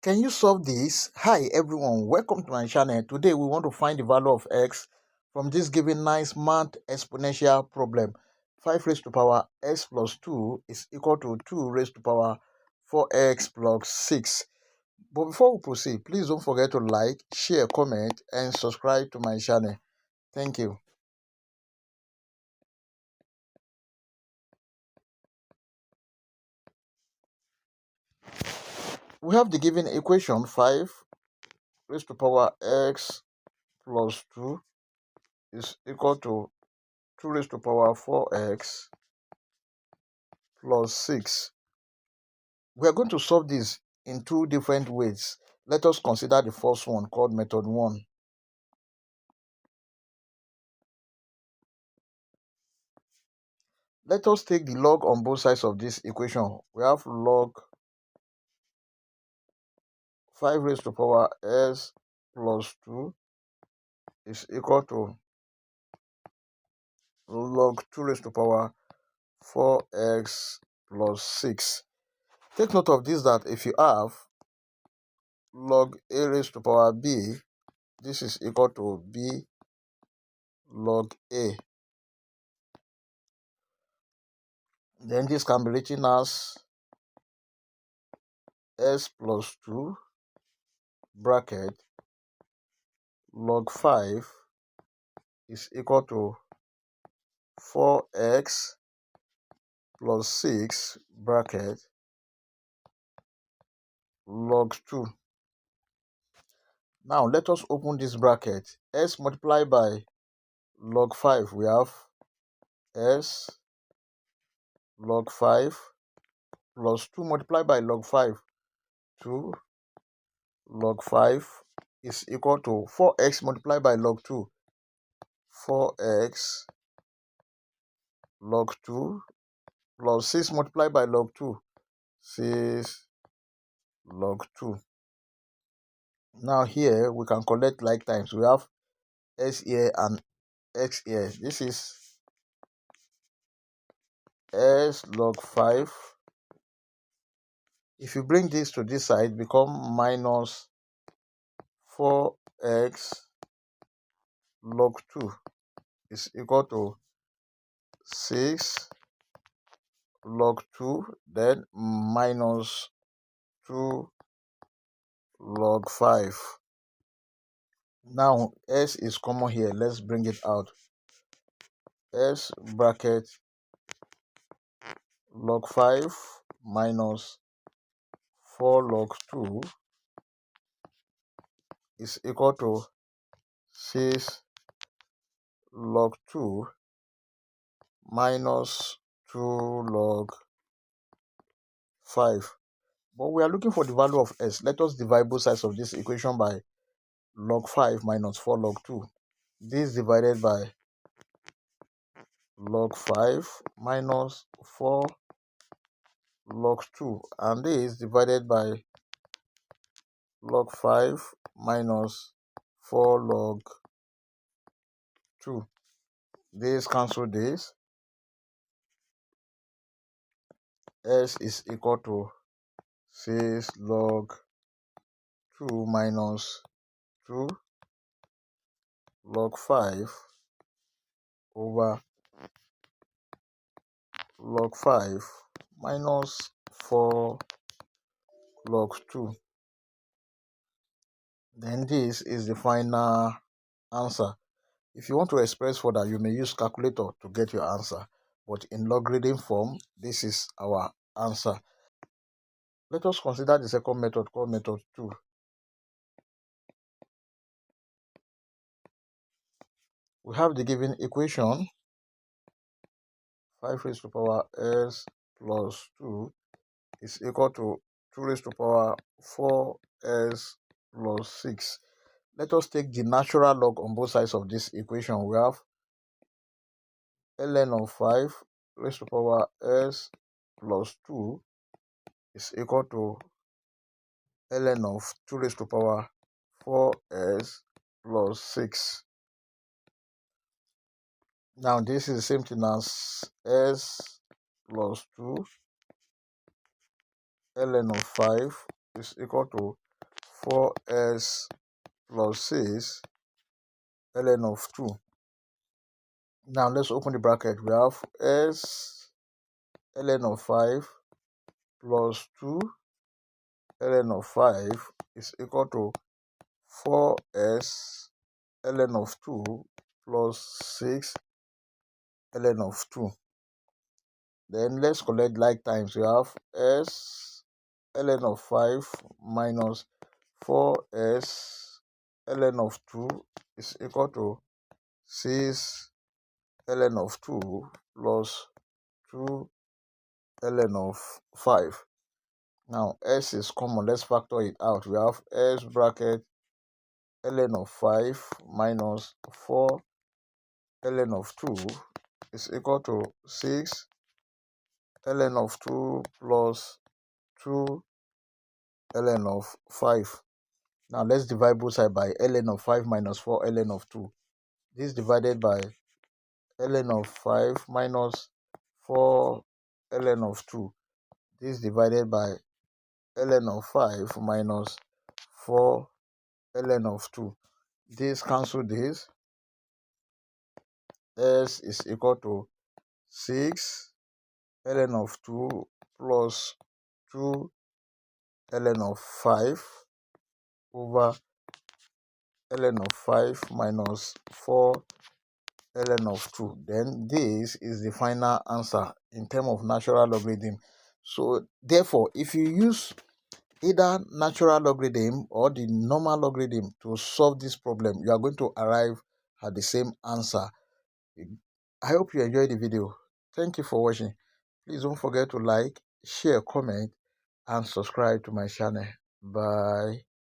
Can you solve this? Hi everyone, welcome to my channel. Today we want to find the value of x from this given nice math exponential problem. 5 raised to power x plus 2 is equal to 2 raised to power 4x plus 6. But before we proceed, please don't forget to like, share, comment and subscribe to my channel. Thank you. We have the given equation 5 raised to power x plus 2 is equal to 2 raised to power 4x plus 6. We are going to solve this in two different ways. Let us consider the first one called method 1. Let us take the log on both sides of this equation. We have log 5 raised to power s plus 2 is equal to log 2 raised to power 4x plus 6. Take note of this, that if you have log a raised to power b, this is equal to b log a. Then this can be written as s plus 2 bracket log 5 is equal to 4x plus 6 bracket log 2. Now let us open this bracket. S multiplied by log 5, we have s log 5 plus 2 multiplied by log 5, 2 log 5 is equal to 4x multiplied by log 2, 4x log 2 plus 6 multiplied by log 2, 6 log 2. Now here we can collect like times. We have s here and x here. This is s log 5. If you bring this to this side, become minus 4x log 2 is equal to 6 log 2, then minus 2 log 5. Now s is common here. Let's bring it out. S bracket log 5 minus 4 log 2 is equal to 6 log 2 minus 2 log 5. But we are looking for the value of s. Let us divide both sides of this equation by log 5 minus 4 log 2. This divided by log 5 minus 4 log 2, and this divided by log 5 minus 4 log 2. This cancel this. S is equal to 6 log 2 minus 2 log 5 over log 5 minus 4 log 2. Then this is the final answer. If you want to express further, you may use calculator to get your answer, but in logarithm form, this is our answer. Let us consider the second method called method 2. We have the given equation 5 raised to power s plus 2 is equal to 2 raised to power 4s plus 6. Let us take the natural log on both sides of this equation. We have ln of 5 raised to power s plus 2 is equal to ln of 2 raised to power 4s plus 6. Now this is the same thing as s plus 2 ln of 5 is equal to 4s plus 6 ln of 2. Now let's open the bracket. We have s ln of 5 plus 2 ln of 5 is equal to 4s ln of 2 plus 6 ln of 2. Then let's collect like times. We have s ln of 5 minus 4s ln of 2 is equal to 6 ln of 2 plus 2 ln of 5. Now s is common. Let's factor it out. We have s bracket ln of 5 minus 4 ln of 2 is equal to 6 ln of 2 plus 2 ln of 5. Now let's divide both sides by ln of 5 minus 4 ln of 2. This divided by ln of 5 minus 4 ln of 2. This divided by ln of 5 minus 4 ln of 2. This cancel this. S is equal to 6 ln of 2 plus 2 ln of 5 over ln of 5 minus 4 ln of 2. Then this is the final answer in terms of natural logarithm. So therefore, if you use either natural logarithm or the normal logarithm to solve this problem, you are going to arrive at the same answer. I hope you enjoyed the video. Thank you for watching. Please don't forget to like, share, comment, and subscribe to my channel. Bye.